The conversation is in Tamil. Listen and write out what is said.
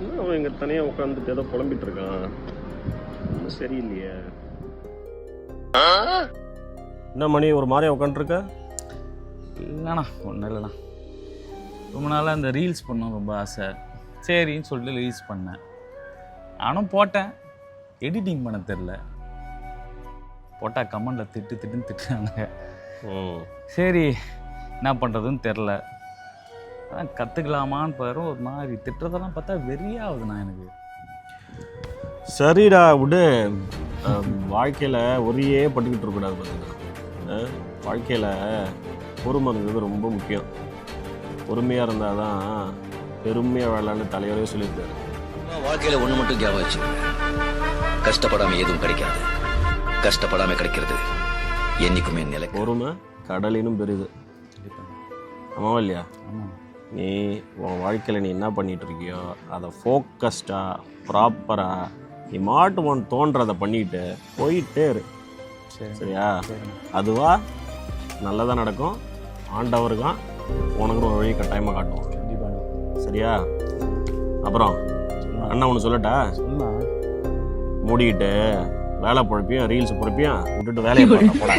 இன்னும் அவன் இங்கே தனியாக உட்காந்துட்டு ஏதோ புலம்பிட்டு இருக்கான். ஒன்றும் சரியில்லையே. என்ன மணி ஒரு மாதிரியா உட்காந்துருக்க? இல்லைண்ணா ஒன்றும் இல்லைண்ணா. ரொம்ப நாளாக இந்த ரீல்ஸ் பண்ணோம் ரொம்ப ஆசை. சரின்னு சொல்லிட்டு ரீல்ஸ் பண்ணேன். நானும் போட்டேன். எடிட்டிங் பண்ண தெரில. போட்டால் கமெண்டில் திட்டுன்னு திட்டுறாங்க. சரி என்ன பண்ணுறதுன்னு தெரில. அதான் கற்றுக்கலாமான்னு பாரு. ஒரு மாதிரி திட்டுறதெல்லாம் பார்த்தா வெறியாகுதுண்ணா எனக்கு. சரிடா விடு. வாழ்க்கையில் ஒரே பட்டுக்கிட்டு இருக்கக்கூடாது. பார்த்தீங்கன்னா வாழ்க்கையில் பொறுமைங்கிறது ரொம்ப முக்கியம். பொறுமையாக இருந்தால் தான் பெருமையாக வேளான்னு தலைவரே சொல்லியிருக்காரு. வாழ்க்கையில் ஒன்று மட்டும் ஞாபகம் வச்சு, கஷ்டப்படாமல் எதுவும் கிடைக்காது. கஷ்டப்படாமல் கிடைக்கிறது என்னைக்குமே நிலை. பொறுமை கடலினும் பெரிது. ஆமாவா இல்லையா? ஆமாம். நீ உன் வாழ்க்கையில் நீ என்ன பண்ணிகிட்டு இருக்கியோ அதை ஃபோக்கஸ்டாக ப்ராப்பராக நீ மாட்டு ஒன்று தோன்றதை பண்ணிட்டு போயிட்டே இரு. சரியா? அதுவா நல்லதாக நடக்கும். ஆண்டவருக்கான் உனக்கு ஒரு வழி கட்டாயமாக காட்டுவோம். கண்டிப்பாக. சரியா? அப்புறம் அண்ணா ஒன்று சொல்லட்டா? மூடிக்கிட்டு வேலை பொழப்பியும் ரீல்ஸ் பொழப்பியும் விட்டுட்டு வேலையை போட